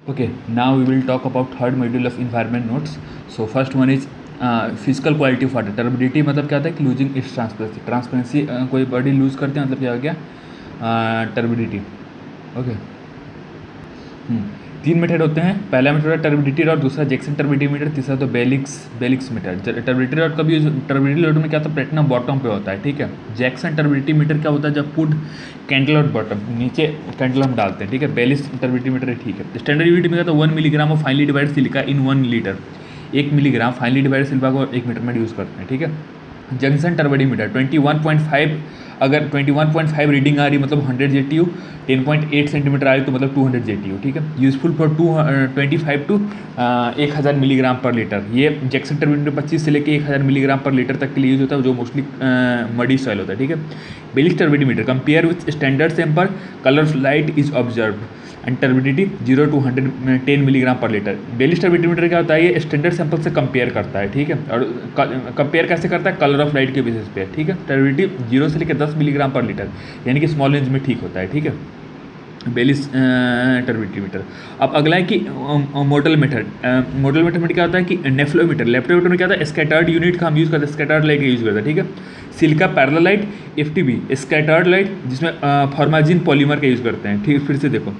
Okay, now we will talk about third module of environment notes. So first one is physical quality of water. Turbidity मतलब क्या होता है कि losing its transparency. Transparency कोई body loose करते हैं मतलब क्या हो गया टर्बिडिटी. ओके. तीन मेथड होते हैं. पहला मेथड है टर्बिडिटी रॉड, दूसरा जैक्सन टर्बिडिटी मीटर, तीसरा तो बेलिक्स मीटर. टर्बिडिटी रॉड का भी टर्बिडिटी रॉड में क्या होता है प्लेटिनम बॉटम पे होता है. ठीक है. जैक्सन टर्बिडिटी मीटर क्या होता है जब पुट कैंडल बॉटम नीचे कैंडल हम डालते हैं. ठीक है. बेलिक्स टर्बिडिटी मीटर ठीक है. स्टैंडर्ड यूनिट में क्या होता है 1 milligram of finally divided silica in 1 litre. 1 milligram finally divided silica को 1 मीटर में यूज़ करते हैं. ठीक है. जंक्शन टर्बिडिटी मीटर 21.5, अगर 21.5 रीडिंग आ रही मतलब 100 JTU, 10.8 सेंटीमीटर आ रही तो मतलब 200 JTU. ठीक है. Useful for 25 to 1000 milligram per litre. ये जैक्सन टर्बिडिटी 25 से लेकर 1000 मिलीग्राम पर लीटर तक के लिए यूज होता है, जो मोस्टली मडी सॉइल होता है. ठीक है. Baylis turbidity meter compare with standard sample, colour of light is observe and turbidity 0 to 110 milligram per litre. Baylis turbidity meter क्या होता है, ये स्टैंडर्ड सैंपल से कंपेयर करता है. ठीक है. और कंपेयर कैसे करता है, कलर ऑफ लाइट के बेसिस पे. ठीक है. टर्बिडिटी 0 से लेकर 10 मिलीग्राम पर लीटर, यानी कि स्मॉल रेंज में ठीक होता है. ठीक है. Baylis turbidity metre. अब अगला है कि मोडल मेथड. मोडल मेथड में क्या होता है कि नेफ्लोमीटर. लेफ्टोमीटर में क्या होता है स्कैटर्ड यूनिट का हम यूज़ करते हैं, स्कैटर्ड लाइट का यूज़ करते हैं. ठीक है. Silica parallel light, FTB scattered light, जिसमें फॉर्माजिन पॉलीमर का यूज़ करते हैं. ठीक. फिर से देखो,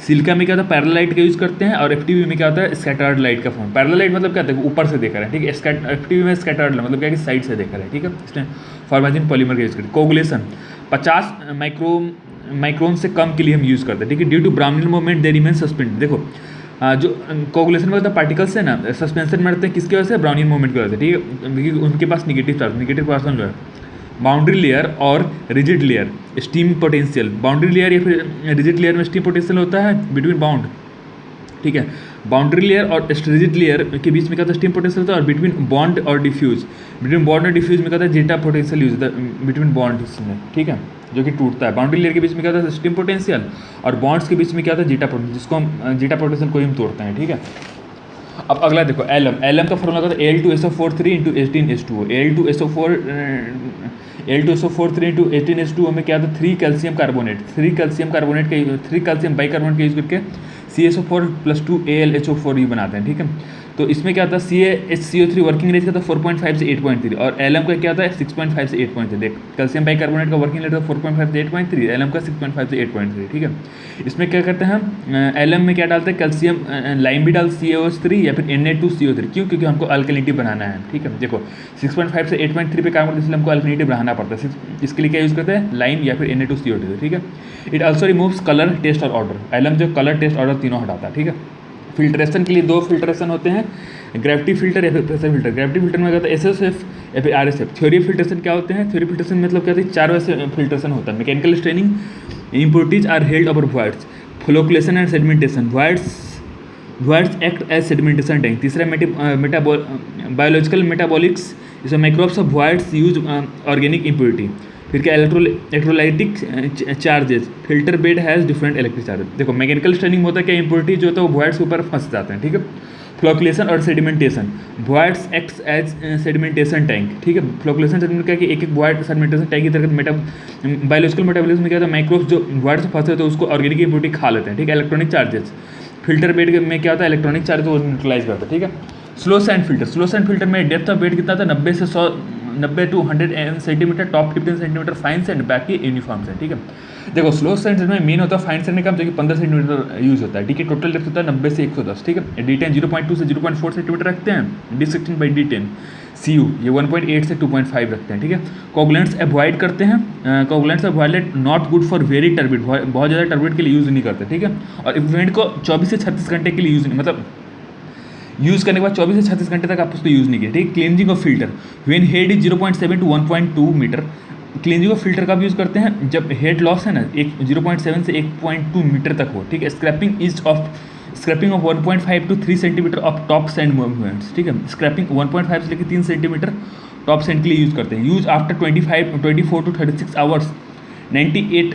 सिलिका में क्या होता है पैरेलल लाइट का यूज़ करते हैं, और FTB में क्या होता है स्कैटर्ड लाइट का फॉर्म. पैरेलल लाइट मतलब क्या होता है ऊपर से देख रहा है. ठीक है. FTB में स्कैटर्ड मतलब क्या है कि साइड से देख रहा है. ठीक है. इसलिए फॉर्माजिन पॉलीमर का यूज़ करते हैं. कोगुलेशन 50 माइक्रोन से कम के लिए हम यूज़ करते हैं. ठीक है. Due to browning movement they remain suspend. देखो जो कोगुलेशन में होता है पार्टिकल्स है ना सस्पेंशन में रहते हैं, किसकी वजह से, ब्राउनिंग मूवमेंट की वजह से. ठीक है. क्योंकि उनके पास निगेटिव पर्सन जो है. बाउंड्री लेयर और rigid layer, steam potential. Boundary layer या फिर रिजिड लेयर में स्टीम पोटेंशियल होता है बिटवीन बाउंड. ठीक है. बाउंड्री लेयर और रिजिड लेयर के बीच में क्या होता है स्टीम पोटेंशियल होता है, और बिटवीन बॉन्ड और डिफ्यूज, बिटवीन बॉन्ड और डिफ्यूज में क्या होता है जेटा पोटेंशियल यूज होता है बिटवीन बॉन्ड में. ठीक है. जो कि टूटता है. बाउंड्री लेयर के बीच में क्या होता है स्टीम पोटेंशियल, और बॉन्ड्स के बीच में क्या होता है जेटा पोटेंशियल, जिसको हम जेटा पोटेंशियल को ही हम तोड़ते हैं. ठीक है. अब अगला देखो एलम का फॉर्मूला होता है Al2SO4 3 × 18H2O. Al2SO4 3 × 18H2O में क्या होता है 3 कैल्शियम कार्बोनेट का 3 कैल्शियम बाइकार्बोनेट का यूज़ करके CaSO4 + 2 AlHO4 ही बनाते हैं. ठीक है. तो इसमें क्या होता है CaHCO3 वर्किंग रेट का था 4.5 से 8.3, और एलम का क्या होता है 6.5 से 8.3. देख, कैल्शियम बाइकार्बोनेट का वर्किंग रेट था 4.5 से 8.3, एलम का 6.5 से 8.3. ठीक है. इसमें क्या करते हैं हम एलम में क्या डालते हैं कैल्शियम लाइम भी डाल CaOH3 या फिर Na2CO3. क्यों? क्योंकि हमको अल्कलिनिटी बनाना है. ठीक है. देखो 6.5 से 8.3 पे काम करते इसलिए हमको अल्कलिनिटी बनाना पड़ता है. इसके लिए क्या यूज़ करते हैं लाइम या फिर Na2CO3. ठीक है. It also removes colour, taste और ऑर्डर. एलम जो कलर, टेस्ट, ऑर्डर तीनों हटाता है. ठीक है. फिल्ट्रेशन के लिए 2 फिल्ट्रेशन होते हैं, ग्रेविटी फिल्टर या फिर प्रेशर फिल्टर. ग्रेविटी फिल्टर में क्या होता है SSF या फिर RSF. थ्योरी फिल्ट्रेशन क्या होते हैं, थ्योरी फिल्ट्रेशन मतलब क्या होता है 4 वैसे फिल्ट्रेशन होता है. Mechanical straining, impurities are held over voids, flocculation and sedimentation. Voids act as sedimentation tank. तीसरा बायोलॉजिकल मेटाबॉलिक्स, इसमें microbes of voids use organic impurity. फिर क्या electrolytic charges. Filter bed has different electric charges. देखो mechanical straining होता है क्या impurity जो होता है वो वॉइड्स के ऊपर फंस जाते हैं. ठीक है. फ्लोकुलेशन और sedimentation. Voids acts as sedimentation tank. ठीक है. फ्लोकुलेशन सेडिमेंट क्या कि एक वॉइड सेडिमेंटेशन टैंक की तरह. बायोलॉजिकल मेटाबॉलिज्म में क्या होता है माइक्रोब्स जो वॉइड से फंसे होते हैं उसको ऑर्गेनिक इम्प्योरिटी खा लेते हैं. ठीक है. Electronic charges. फिल्टर बेड में क्या होता है इलेक्ट्रॉनिक चार्ज को न्यूट्रलाइज करता है. ठीक है. स्लो सैंड फिल्टर में डेप्थ ऑफ बेड कितना था 90 to 100 centimetre, top 15 centimetre fine sand, बाकी यूनिफॉर्म सैंड. ठीक है. देखो स्लो सैंड में मेन होता है फाइन सैंड का जो कि 15 सेंटीमीटर यूज होता है. ठीक है. टोटल डेप्थ होता है 90 से 110. ठीक है. D10 0.2 से 0.4 सेंटीमीटर रखते हैं. D16/D10 CU ये 1.8 से 2.5 रखते हैं. ठीक है. कोगुलेंट्स अवॉइड करते हैं. Coagulants avoid not good for very turbid, बहुत ज़्यादा टर्बिड के लिए यूज़ नहीं करते. ठीक है. और इवेंट को 24 से 36 घंटे के लिए यूज़ नहीं, मतलब यूज़ करने के बाद 24 से 36 घंटे तक आप उसको यूज़ नहीं किया. ठीक. Cleansing of filter when head is 0.7 to 1.2 metre. Cleansing of filter का भी यूज़ करते हैं जब हेड लॉस है ना 0.7 से 1.2 मीटर तक हो. ठीक है. Scraping of 1.5 to 3 centimetre of top sand movements. ठीक है. स्क्रैपिंग 1.5 से लेकर 3 सेंटीमीटर टॉप सैंड के लिए यूज़ करते हैं. Use after 24 to 36 hours. 98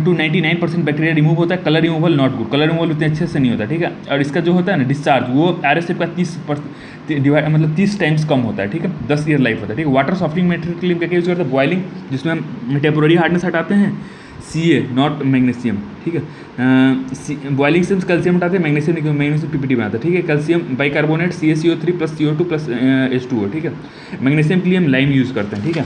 to 99% bacteria remove होता है. Colour removal not good, colour removal उतने अच्छे से नहीं होता. ठीक है. और इसका जो होता है ना डिस्चार्ज वो RSF का 30 टाइम्स कम होता है. ठीक है. 10 ईयर लाइफ होता है. ठीक है. वाटर सॉफ्टनिंग मटेरियल के लिए क्या यूज़ करते हैं बॉइलिंग, जिसमें हम टेम्पोररी हार्डनेस हटाते हैं. Ca नॉट मैग्नीशियम, ठीक है। बॉइलिंग से कैल्शियम हटाते हैं, मैग्नीशियम पीपीटी बनाता है, ठीक है। Calcium bicarbonate CaCO3 plus CO2 plus H2O, ठीक है। मैग्नीशियम के लिए हम लाइम यूज़ करते हैं, ठीक है।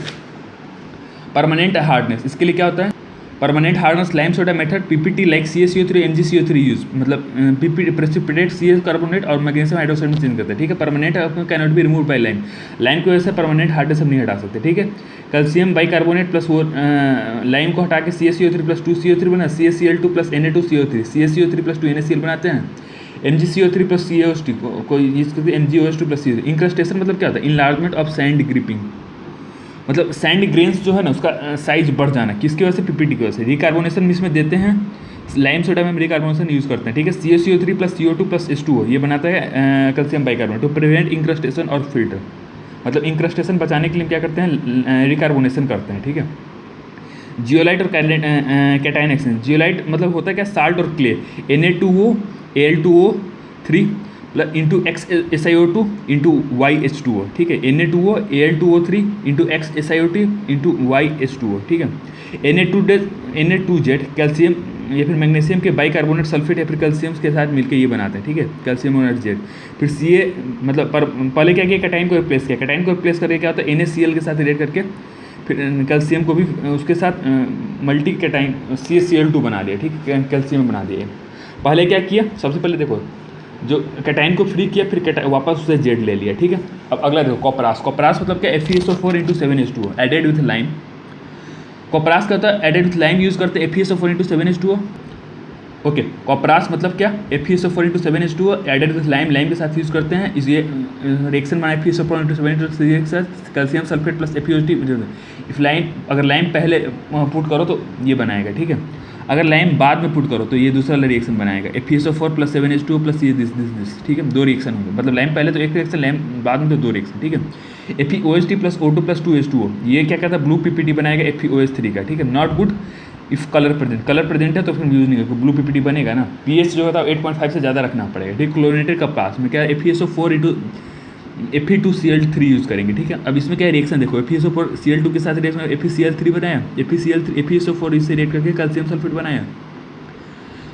परमानेंट हार्डनेस, इसके लिए क्या होता है, permanent hardness lime soda method, PPT like CaCO3 MgCO3 use, मतलब पीपीटी प्रेसिपिटेट CaCO कार्बोनेट और मैग्नीशियम हाइड्रोक्साइड में चेंज करते हैं, ठीक है। Permanent can not be remove by lime, lime की वजह से परमानेंट हार्डनेस हम नहीं हटा सकते, ठीक है। कैल्शियम बाइकार्बोनेट प्लस वो लाइम को हटा के CaCO3 प्लस 2CO3 बना, CaCl2 plus Na2CO3, CaCO3 plus 2 NaCl बनाते हैं। MgCO3 प्लस CaOH को यूज करते हैं, MgOH2 प्लस CO3। इंक्रस्टेशन मतलब क्या होता है, इनलार्जमेंट ऑफ सैंड ग्रिपिंग, मतलब सैंड ग्रेन्स जो है ना उसका साइज बढ़ जाना, किसकी वजह से, पीपीटी की वजह से। रिकार्बोनेशन इसमें देते हैं, लाइम सोडा में हम रिकार्बोनेशन यूज़ करते हैं, ठीक है। CaCO3 plus CO2 plus H2O ये बनाता है कैल्शियम बाइकार्बोनेट, तो प्रिवेंट इंक्रस्टेशन और फिल्टर, मतलब इंक्रस्टेशन बचाने के लिए क्या करते हैं, रिकार्बोनेशन करते हैं, ठीक है। जियोलाइट और कैटायन एक्सचेंज, जियोलाइट मतलब होता है क्या, साल्ट और clay, Na2O Al2O3 plus into XSiO2 into YH2O, ठीक है। Na2O Al2O3 into XSiO2 into YH2O, ठीक है। Na2Z कैल्शियम या फिर मैग्नीशियम के बाइकार्बोनेट सल्फेट या फिर कैल्शियम के साथ मिलकर ये बनाते हैं, ठीक है, कैल्शियम और जेड। फिर Ca मतलब पहले क्या किया, कैटाइन को रिप्लेस किया, कैटाइन को रिप्लेस करके क्या होता है, NaCl के साथ रिलेट करके फिर कैल्शियम को भी उसके साथ मल्टी कैटाइन CaCl2 बना लिया, ठीक है, कैल्शियम बना दिया। पहले क्या किया, सबसे पहले देखो जो कैटाइन को फ्री किया, फिर वापस उसे जेड ले लिया, ठीक है। अब अगला देखो कॉपरास, कॉपरास मतलब क्या, FeSO4 into 7H2O added with lime. Copperas का होता है एडेड विथ लाइम यूज़ करते हैं, FeSO4 इंटू 7H2O, ओके। कॉपरास मतलब क्या, FeSO4 into 7H2O added with lime, lime के साथ यूज़ करते हैं। इस ये रिएक्शन बना FeSO4 इंटू 7H2O के साथ calcium sulphate plus FeOH2। If lime, अगर लाइम पहले पुट करो तो ये बनाएगा, ठीक है। अगर लाइम बाद में पुट करो तो ये दूसरा वाला रिएक्शन बनाएगा, FeSO4 प्लस 7H2O प्लस ये दिस, ठीक है। दो रिएक्शन होंगे, मतलब लाइम पहले तो एक रिएक्शन, लाइम बाद में तो दो रिएक्शन, ठीक है। FeOH3 plus O2 plus 2H2O ये क्या कहता है, ब्लू पीपीटी बनाएगा FeOH3 का, ठीक है। Not good if colour present है तो फिर यूज़ नहीं करेगा, ब्लू पीपीटी बनेगा ना। pH जो होता है 8.5 से ज़्यादा रखना पड़ेगा, ठीक। क्लोरीनेटेड कपास में क्या, FeSO4 इंटू Fe2Cl3 यूज़ करेंगे, ठीक है। अब इसमें क्या रिएक्शन देखो, FeSO4 Cl2 के साथ रिएक्शन FeCl3 बनाया, FeSO4 इससे रिएक्ट करके कैल्शियम सल्फेट बनाया,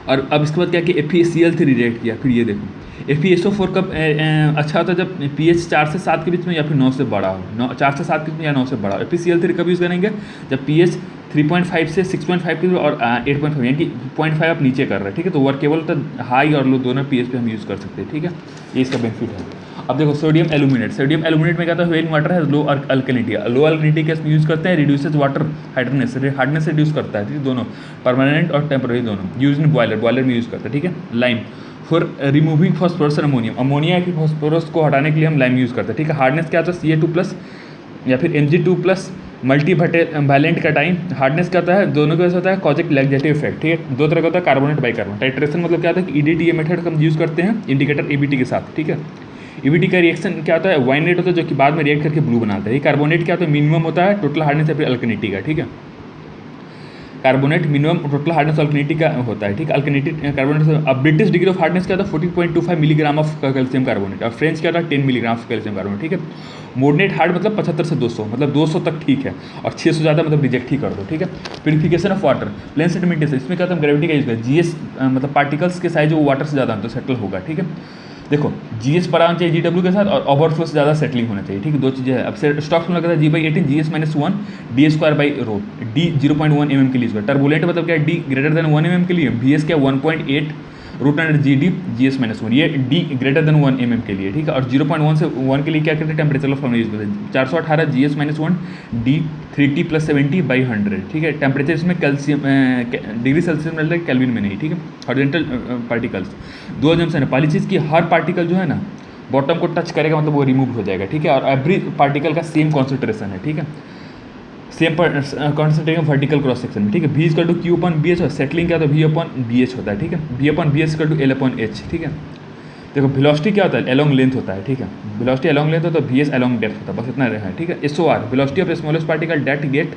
और अब इसके बाद क्या कि FeCl3 रिएक्ट किया। फिर ये देखो FeSO4 कब अच्छा होता है, जब pH 4 से 7 के बीच में या फिर 9 से बड़ा हो, 4 से 7 के बीच में या 9 से बड़ा हो। FeCl3 कब यूज़ करेंगे, जब pH 3.5 से 6.5 के और 8.5 यानी कि 0.5 आप नीचे कर रहे हैं, ठीक है। तो वर्केबल तो हाई और लो दोनों pH पे हम यूज़ कर सकते हैं, ठीक है। ये इसका बेनिफिट है। अब देखो सोडियम एल्यूमिनेट, सोडियम एल्यूमिनेट में क्या होता है, व्हेन वाटर है लो अल्कलिनिटी, लो अल्कलिनिटी का यूज़ करते हैं, reduces water hardness, hardness reduce करता है, ठीक है। दोनों परमानेंट और टेम्पररी दोनों यूज इन बॉयलर में यूज़ करते हैं, ठीक है। लाइम फॉर रिमूविंग फॉस्फोरस और अमोनियम, अमोनिया की फॉस्फोरस को हटाने के लिए हम लाइम यूज़ करते हैं, ठीक है। हार्डनेस क्या होता है, Ca2 प्लस या फिर Mg2 प्लस मल्टी वैलेंट का टाइम। हार्डनेस क्या होता है, दोनों के वजह से होता है कॉजिक लैक्जेटिव इफेक्ट, ठीक है। दो तरह का होता है, कार्बोनेट बाइकार्बोनेट। टाइट्रेशन मतलब क्या होता है कि EDTA मेथड हम यूज़ करते हैं इंडिकेटर EBT के साथ, ठीक है। EBT का रिएक्शन क्या होता है, वाइन रेट होता है जो कि बाद में रिएक्ट करके ब्लू बनाता है। ये कार्बोनेट क्या होता है, मिनिमम होता है टोटल हार्डनेस या फिर अल्कनिटी का, ठीक है। कार्बोनेट मिनिमम टोटल हार्डनेस अल्कनिटी का होता है, ठीक है। अल्कनिटी कार्बोनेट। अब ब्रिटिश डिग्री ऑफ हार्डनेस क्या होता है, 14.25 मिलीग्राम ऑफ कैल्शियम कार्बोनेट, और फ्रेंच क्या होता है 10 मिलीग्राम ऑफ कैल्शियम कार्बोनेट, ठीक है। मोडनेट हार्ड मतलब 75 से 200, मतलब 200 तक ठीक है, और 600 ज़्यादा मतलब रिजेक्ट ही कर दो, ठीक है। Purification of water, plain sedimentation, इसमें क्या होता है, ग्रेविटी का यूज़ करें। GS मतलब पार्टिकल्स के साइज वो वाटर से ज़्यादा हो तो सेटल होगा, ठीक है। देखो GS पर आना चाहिए GW के साथ, और ओवरफ्लो से ज़्यादा सेटलिंग होना चाहिए, ठीक है। दो चीज़ें हैं। अब से स्टॉक्स में लगता है G/18 GS-1 D² D 0.1 mm के लिए। टर्बुलेंट मतलब क्या है, D ग्रेटर देन 1 mm के लिए, VS क्या 1.8 √100 GD GS-1, ये D ग्रेटर देन 1 mm के लिए, ठीक है। और 0.1 से 1 के लिए क्या करते हैं, टेम्परेचर ऑफ फॉर्मूला यूज़ करते हैं, 418 GS-1 D 3T + 70/100, ठीक है। टेम्परेचर इसमें कैल्शियम डिग्री सेल्सियस में मिलता है, केल्विन में नहीं, ठीक है। हॉरिजॉन्टल पार्टिकल्स दो जम्स है, पहली चीज़ की हर पार्टिकल जो है ना बॉटम को टच करेगा मतलब वो रिमूव हो जाएगा, ठीक है। और एवरी पार्टिकल का सेम कॉन्सेंट्रेशन है, ठीक है, same concentration vertical cross section में, ठीक है। V = Q/BH और सेटलिंग क्या होता है, V/BH होता है, ठीक है। V/BH = L/H, ठीक है। देखो वेलोसिटी क्या होता है, एलोंग लेंथ होता है, ठीक है। वेलोसिटी एलोंग लेंथ होता है तो VS एलोंग डेप्थ होता है, बस इतना रहा है, ठीक है। SOR velocity of smallest particle that get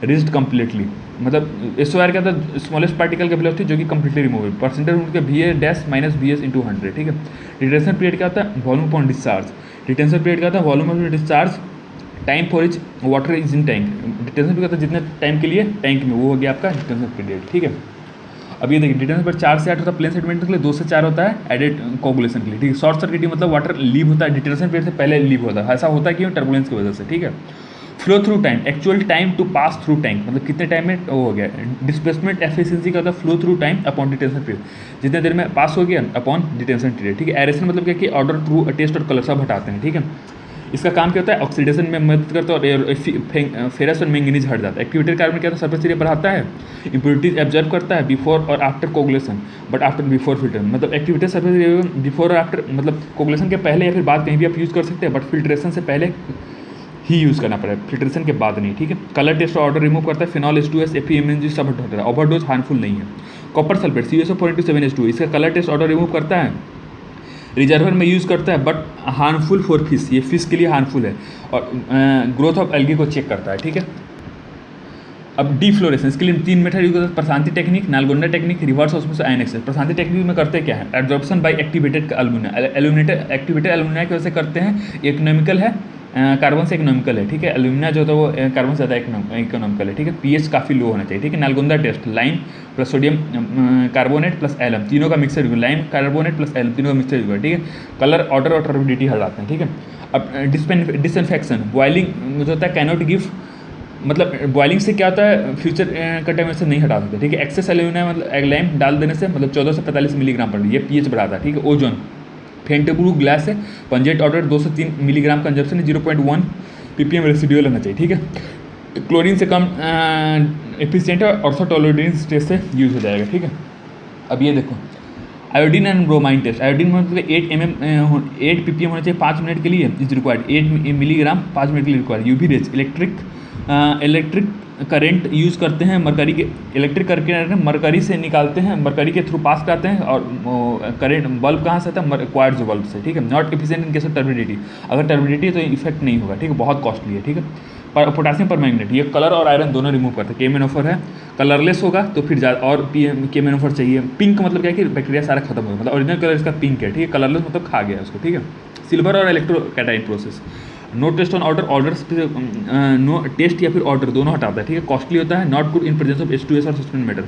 reached completely, मतलब SOR क्या होता है, स्मॉलेस्ट पार्टिकल का वेलोसिटी जो कि कम्प्लीटली रिमूव है, परसेंटेज उनके VA- - VS × 100, ठीक है। रिटेंशन पीरियड क्या होता है, volume upon discharge, retention period क्या होता है, volume upon discharge time for each water is in tank, detention period होता है जितने टाइम के लिए टैंक में, वो हो गया आपका डिटेंशन पीरियड, ठीक है। अब ये देखिए डिटेंशन पीरियड 4 से 8 होता है प्लेन सेटलमेंट के लिए, 2 से 4 होता है एडेड कोगुलेशन के लिए, ठीक है। शॉर्ट सर्किटिंग मतलब वाटर लीव होता है, डिटेंशन पीरियड से पहले लीव होता है, ऐसा होता है क्यों, टर्बुलेंस की वजह से, ठीक है। Flow through time, actual time to pass through tank, मतलब कितने टाइम में वो हो गया। डिस्प्लेसमेंट एफिशिएंसी का होता है flow through time upon detention period, जितने देर में पास हो गया अपॉन डिटेंशन पीरियड, ठीक है। एरेशन मतलब क्या कि ऑर्डर थ्रू टेस्ट और कलर सब हटाते हैं, ठीक है। इसका काम क्या होता है, ऑक्सीडेशन में मदद करता है और फेरस और मैंगनीज हट जाता है। एक्टिवेटेड कार्बन क्या होता है, सरफेस एरिया बढ़ाता है, इंप्योरिटीज एब्जॉर्ब करता है बिफोर और after coagulation, but after before filter, मतलब एक्टिवेटेड सरफेस एरिया बिफोर और आफ्टर, मतलब कोगुलेशन के पहले या फिर बाद कहीं भी आप यूज़ कर सकते हैं, बट फिल्ट्रेशन से पहले ही यूज़ करना पड़ेगा, फिल्ट्रेशन के बाद नहीं, ठीक है। कलर टेस्ट ऑर्डर रिमूव करता है, फिनॉल H2S FeMnG सब हटाता है, ओवरडोज हार्मफुल नहीं है। कॉपर सल्फेट CuSO4 इसका कलर टेस्ट ऑर्डर रिमूव करता है, रिजर्वर में यूज़ करता है, बट हार्मफुल फॉर फिश, ये फिश के लिए हार्मफुल है, और ग्रोथ ऑफ एल्गी को चेक करता है, ठीक है। अब डीफ्लोरेसेंस इसके लिए 3 मेथड यूज करते हैं, Prashanti technique, Nalgonda technique, reverse osmosis ion exchange. Prashanti technique में करते क्या है, absorption by activated alumina, aluminated activated alumina की वजह से करते हैं, इकोनॉमिकल है, कार्बन से इकोनॉमिकल है, ठीक है। एल्यूमिना जो होता है वो कार्बन से ज़्यादा इकोनॉमिकल है, ठीक है। पीएच काफ़ी लो होना चाहिए, ठीक है। Nalgonda test, lime plus sodium carbonate plus alum, तीनों का mixer use, lime carbonate plus alum तीनों का मिक्सर यूज, ठीक है। कलर ऑर्डर और टर्बिडिटी हटाते हैं, ठीक है। अब डिसइंफेक्शन, बॉइलिंग जो होता है कैनॉट गिव, मतलब बॉइलिंग से क्या होता है, फ्यूचर कंटेमिनेशन नहीं हटा सकते, ठीक है। एक्सेस एल्यूमिना मतलब एग्लाइम डाल देने से मतलब 14 से 45 मिलीग्राम पर ये पीएच बढ़ाता है, ठीक है। ओजोन, फेंटेब्रू ग्लास है, पंजेट ऑर्डर 2 से 3 मिलीग्राम कंजप्शन है, 0.1 ppm रेसिडुअल रहना चाहिए, ठीक है। क्लोरीन से कम एफिशिएंट है, ऑर्थोटोलोडिन स्टेज से यूज हो जाएगा, ठीक है। अब ये देखो iodine and bromine test, iodine मतलब 8 ppm होना चाहिए 5 मिनट के लिए, इज रिक्वायर्ड 8 मिलीग्राम 5 मिनट के लिए required. UV rays, electric current use करते हैं, मरकरी के इलेक्ट्रिक करंट मरकरी से निकालते हैं, मरकरी के थ्रू पास कराते हैं, और करंट बल्ब कहाँ से आता है, क्वार्ट्ज बल्ब से, ठीक है। Not efficient in case of turbidity, अगर टर्बिडिटी है तो इफेक्ट नहीं होगा, ठीक है, बहुत कॉस्टली है, ठीक है। पर पोटासियम परमैंगनेट ये कलर और आयरन दोनों रिमूव करते हैं, केमेनोफर है, कलरलेस होगा तो फिर ज़्यादा और केमेनोफर चाहिए। पिंक मतलब क्या है कि बैक्टीरिया सारा खत्म होगा, मतलब ओरिजिनल कलर इसका पिंक है, ठीक है। कलरलेस मतलब खा गया उसको, ठीक है। सिल्वर और electrokatadyn process, no taste no odour no taste या फिर ऑर्डर दोनों हटाता है, ठीक है। कॉस्टली होता है, not good in presence of H2S और सस्पेंडेड मैटर,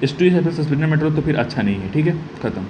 H2S या फिर सस्पेंडेड मैटर तो फिर अच्छा नहीं है, ठीक है, खत्म।